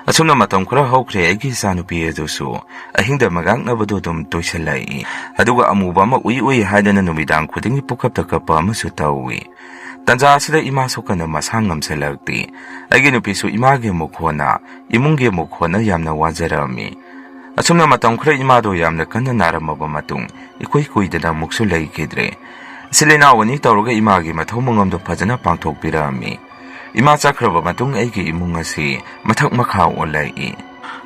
Asumna matam khara haukhre aigi sanupi adusu ahingda magaknabadu dum toisalai. Aduga amuba ma ui haidana numidang khudingi pukhapta kapa amasu tawi. Tanja asida ima sokana masang ngamselakti. Aigi nupisu imagi mukhona, imungi mukhona yamna wajarami. Asumna matam khra imado yamna kanna naramaba matung, ikoi kuidana muksu laikidre. Silena wani tauruga imagi mathau mungamdo phajana pangthokpirami. Ima chakraba matung aigi imung asi mathak makha olai.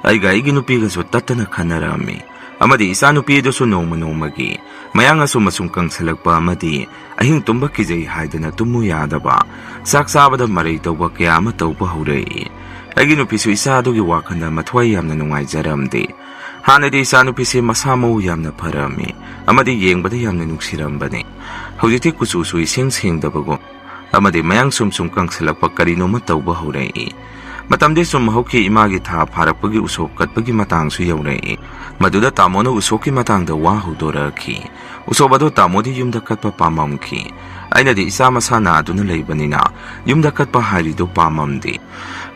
Aiga aigi nupiga su tatana khanarami. Amadi isa nupidosu nongma nongmagi mayang asu masung kangsalakpa amadi ahing tumba kijay haidana tumu yadaba sak sabada maray tawba kaya ama tawba haurai. Aigi nupisu isa adugi wakanda mathway yamna nungayjaramdi. Hanadi isa nupisi masamaw yamna parami amadi yengbada yamna nungsirambani. Haujiti kususu ising singdabago amadi mayang sumsum kangsalakpa karino matawba haurai. Matamdi sum hauki imagi tha pharakpagi usop katpagi matangsu yaurai. Maduda tamono usoki matangda wa hudoraki. Usobado tamodi yumda katpa pamamki. Ainadi isa masana aduna leibanina yumda katpa harido pamamdi.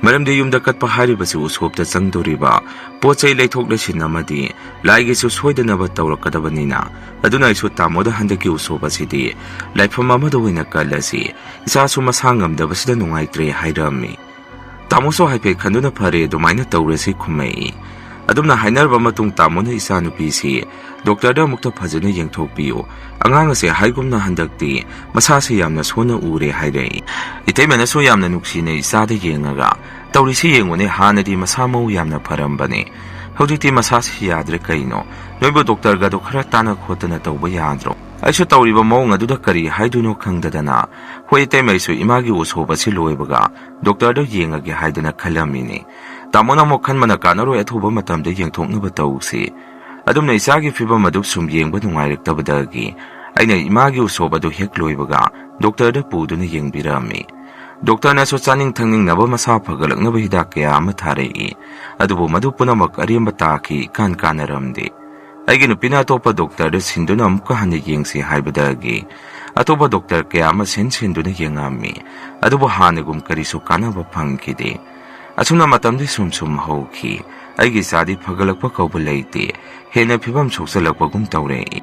Maramdi yumda katpa haribasi usopta changdoriba pochai leithoklesin amadi laigisu soidanaba tawrakadabanina aduna isu tamoda handaki usopasidi laifam amada oina kallasi isasu masangamdabasida nungaitre hairami. Tamoso haipe khanduna phare dumaina tawrasi khumai. Adumna hainarba matung tamona isa nupisi doctor da mukta phajana yengthokpiyo angang ase haigumna handakti masase yamna sona ure hairai. Itaimana so yamna nuksine isa da yengaga tawrisi yengone hanadi masamau yamna pharambane. Hojiti masase yadre kaino noibo doctor ga do khara tana khotana tawba yadro. Aisha tawriba mawng aduda kari haiduno khangdadana hoi taimaisu imagi usobasi loibaga doctor da yengage haidana khalamini. Tamona mokhan mana kanaro ethuba matamde yengthoknaba tawsi. Adumna isagi fiba maduk sum yengba nungairektabadagi aina imagi usobadu hek loibaga doctor da puduna yengbirami. Doctor na so chaning thangning naba masa phagalaknaba hidak kaya ama tharei. Adubu madu punamak ariamba taki kan kanaramde. Aigi nupina atopa doctor da sinduna amukka hana yengsi haibadagi. Atopa doctor kaya ama sinduna yengami. Adubu hanagum karisu kanaba phangkide. Asuna matamdi sum hauki. Aigi sadi phagalakpa kauba leite. Hena phibam soksalakpagum taurei.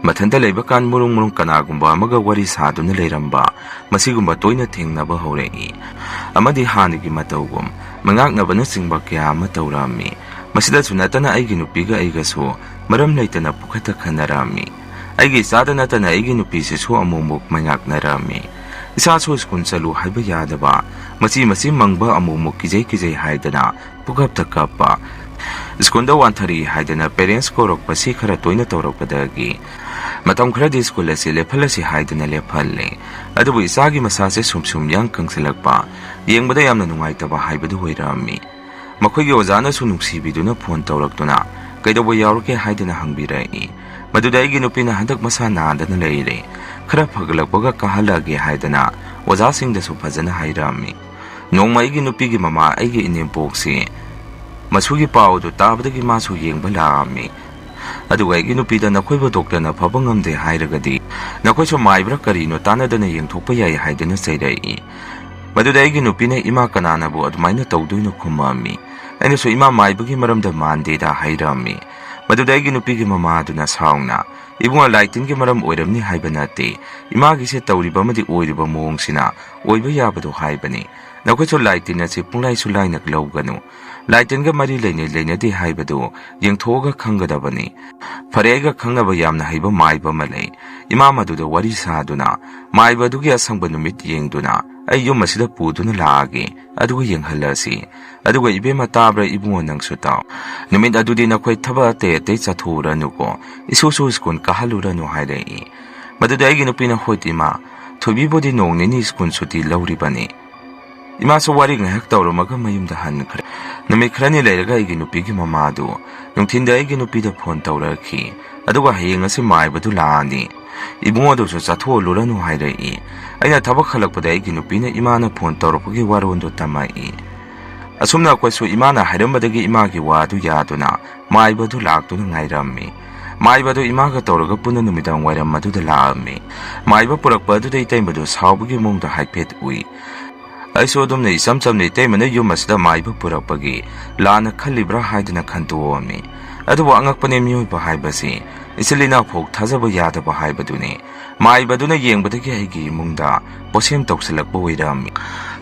Mathanda leibakan murung kanagumba amaga wari saduna leiramba. Masigumba toina thengnaba haurei. Amadi hanagi matawgum. Mangaknabana singba kaya ama taurami. Masida sunatana aigi nupiga aigasu maram leitana pukhata khanarami. Aigi sada natana aigi nupisisu amumuk mangaknarami. Isa so skun salu haiba yadaba masi mangba amumuk kijay haidana pugapta kappa. Skunda wanthari haidana parents ko rokpasi khara toina tawrakpadagi. Matam khradi skul asi lephalasi haidana lephalle. Adubu isagi masase sumsum yang kangsalakpa yengbada yamna nungaitaba haibadu hoirami. Makoigi ozana su nuksibiduna phone tawraktuna kaidoba yaurke haidana hangbirai. Maduda aigi nupina handak masa naandana leire. Khara phagalakpaga kahalage haidana oza singda su phajana hairami. Nongma aigi nupigi mama aigi inimpoksi masugi paudu tabadagi masu yengba laami. Aduga aigi nupida nakhoiba doctor na phaba ngamde hairagadi nakhoiso maibra karino tanadana yengthokpa yai haidana sairai. Maduda aigi nupina ima kananabu adumaina tawduina khumami. Aina so ima maibagi maramda mandeda hairami. Maduda aigi nupigi mama aduna saungna ibunga laitin maram oiramni haibanate imagi se tawriba amadi oiriba mongsina oiba yabado haibani. Nakhoiso laitin ase punglai sulainak lawganu. Laitin ga mari leine de haibado yengthoga khangadabani. Farega khangaba yamna haiba maiba malai. Ima maduda wari saduna maiba dugi asangba numit yengduna ayyo masida puduna laage aduga yenghalasi. Aduga ibema tabra ibungo nangsu taw. Numit adudi nakhoi thaba ate chathura nuko isusu skun kahalura nu hairei. Maduda aigi nupina hoitima thobibodi nongnini skun suti lauribani. Ima so wari ngahak tawramaga mayumda hankhre. Numit khrani leiraga aigi nupigi mamadu nungthinda aigi nupida phone tawraki. Aduga hayeng ase maibadu laani. Ibungo do so chatholura nu hairei. Aina thabak khalakpada aigi nupina imana phone tawrapagi warondo tamai. Asumna kwasu imana hairambadagi imagi wadu yaduna maibadu laktuna ngairami. Maibadu imaga tawraga puna numidang wairam maduda laami. Maiba purakpa aduda itaimadu saubagi mungda haipet ui. Aiso adumna isam chamne itaimana yumasda maiba purakpagi lana khalibra haidana khantuomi. Adubu angakpane miyoi pa haibasi Isilina Pok Tazaba Yadaba Haibaduni, Mai Baduna Yang Bataki Munda, Posem Toxilakbo Widami,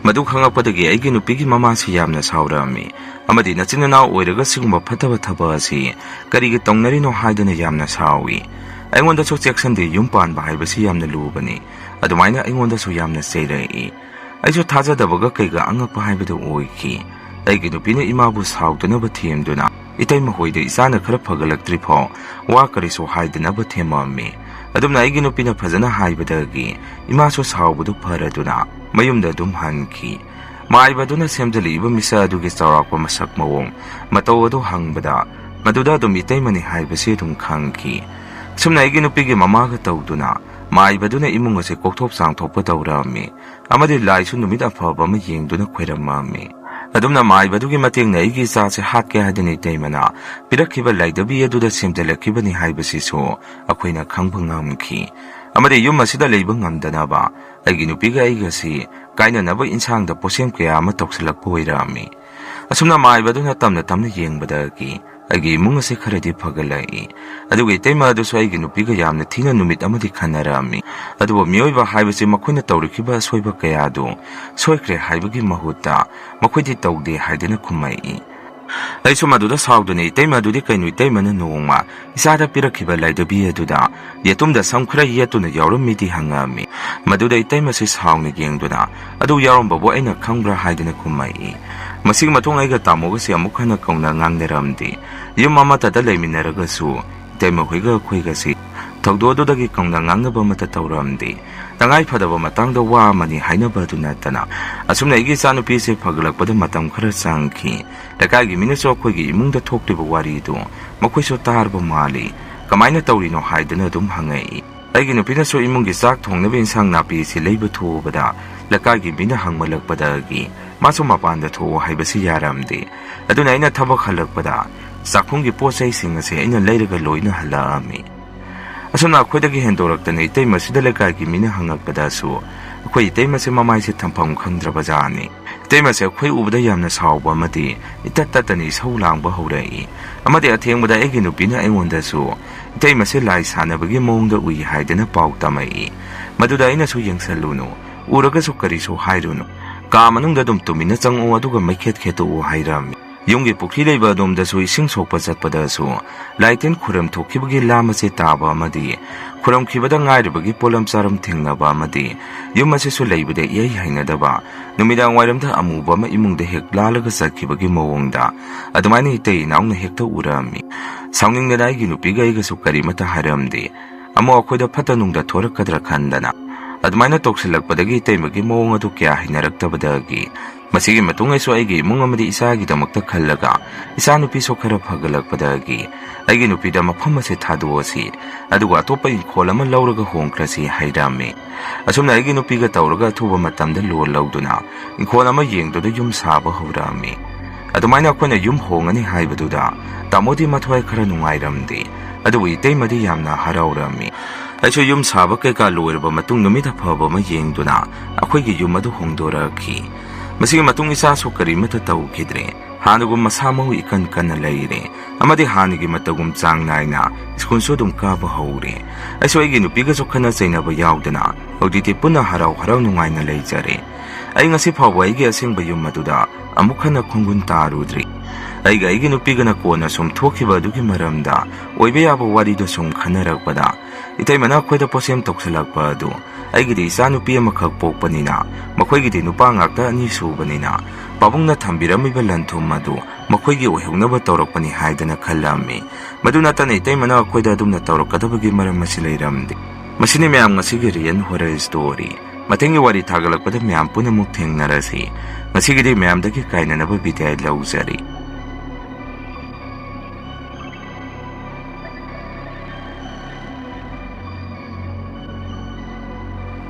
Madu Hangapatagi Egin Pigi Mamasi Yamna Saurami, Amadi Natina Oiragasuma Patava Tabasi, Karigi Tongarino Haidana Yamna Sawi. I want the Jackson de Yumpan by Basiam the Lubani, Adamina I want the Suyamna Sede. I should Taza the Vagaka Anga Pahiba the Oiki. I get opinion Imabus how to never team do not. Itaimahoy the Isana Karapagalak tripo, Walker is so high the never team on me. Adamna Igin opinion Pazana high badagi, Imasos how would do paraduna, Mayum the Dum Hanki. My Baduna seemed to leave Missa Dugistar Masak Mawong, Matawado hang bada, Maduda dum Itaimani high Basitum Kanki. Some Nagin Pigi Mamaga Tauduna, my Baduna Imungas a cocktop sang top without me. Amadi lies on the mid of her Bama Ying do not quit a mammy. Adumna Mai Badugi Mating Nagi starts a hot gadini Damana, Pidakiba like the Bia do the same to the Kibani Hibasiso, a queen of Kampungamki. Amadi Yumasida Labung on the Naba, Aginu Piga Igasi, Kaina never insang the Posemke Amatoxila Poirami. Asumna Mai Baduna Tam the Tamni Ying Badaki. Agi Mungasi Karadi Pagalai. Adu Tema do Swagin Piga Yam the Tina Numit Amadi Kanarami. Adu Mioiva Hibasi Makuna Taurikiba Swiba Kayado. Swakre Hibagi Mahuta. Makwiti Togdi Hidena Kumai. I saw Maduda Saudani, Tema Dudica and Taman Noma. Isada Pirakiba like the Bia Duda. Yatum the Samkra yet on the Yarum Miti Hangami. Maduda Temas is Hang again Duda. Adu Yarum Babo and a Kangra Hidena Kumai. Masig Matunga Tamosi Amukana Kona Nangderamdi. Yumama Tadale Mineragasu, Temohiga Quigasi, Togdodo the Kong Nangabamata Tauramdi, Tangai Padavamatang the Wamani Hainaba Dunatana, as soon as Gisano Piece Pagla Padamatam Karasanki, the Kagi Miniso Quigi, Mung the talk to Warido, Makwisho Tarbo Mali, Kamina Taurino Haidenadum Hangai. Agin Pinaso Imungisak Tong Navin Sang Napi, Labor to Bada, Lakagi Bina Hangmalak Badagi, Masuma the to Hibasi Yaramdi, Adunaina Tabak Halak Sakungi Posay singasi in a later Loina Halami. Asuna Quidagi Hendorak the Nate Masidalakagi Mina Hangak Badasu, Quay Demasima Maisi Tampam Kandrabazani. Demas a Quay over the Yamnas Hauba Madi, Itatanis Holang Bahorei. Amadi attain with the Eginupina and Wondasu. Demas lies Hanabagi Mong that we hide in a pau tamai. Madudaina su young saluno, Uragasukari so haiduno. Kamanung the dum to Minasang Oaduga make it keto Hairami. Yungi Pukile Badum the Sui Sing Sopas Padasu, Lighten Kuram to Kibagi Lamase Taba Madi, Kuram Kibadang Idabagi Polam Saram Tingnaba Madi, Yumasisu labor the Ye Hangadaba, Numidang Wadamta Amubama Imung the Hek Lalagas Kibagi Moonda, Adamani Tay now the Hector Urami, sounding the Naginu Piga Sukarimata Haramdi, Amo Quida Patanung the Tora Kadra Kandana, Admina Toxilak Padagi Temagi Moonga to Kia Hinarakta Badagi. Masigi Matunga Swagi, Mungamadi Isagi the Maktakalaga, Isanupi Sokara Pagalak Padagi, Aginupida Mapamasi Taduosi, Aduatopa in Kolama Lauraga Home Crasi Haidami. Asumna Aginupiga Tauraga Tuba Matam the Lord Lauduna, in Kolama Ying to the Yum Saba Hurami. Adumina Kona Yum Hong and Haibaduda, Tamoti Matwai Karanungairamdi, Adui Temadi Yamna Haraurami. I show Yum Saba Keka Lurba Matunga Mitapaba Ying Duna, a quiggy Yumadu Hongdora key. Masig Matung isa sukari matatau kidre, Hanugum Masamo ikan kanalaire, Amadi Hanigi Matagum Zang Naina, Skonsodum Kaba Hore. I saw again Pigas of Kanasena Yaudana, Oditi Puna Harau Haranungaina Lazare. I ngasip Hawaii sing by Yumatuda, Amukana Kungunta Rudri. I gaigin Pigana Kona some Tokiba Duki Maramda, Oibeaba Wadido some Kanarapada. Itamana quite a posem toxilak padu. I get a sanupi makak popanina, Makwagi Nupang Akta and Yisubanina, Babunga Tambirami Belantum Madu, Makwagi will never Torokani hide than a kalami. Madunatan a Tamana quite Duna Torokatavagi Maramasilamdi. Masinimiam Sigirian Hore story. Matingi Wadi Tagalak with a Miam Punamuk Ting Narasi. Masigidi Miam the Kikaina never be dead Lausari.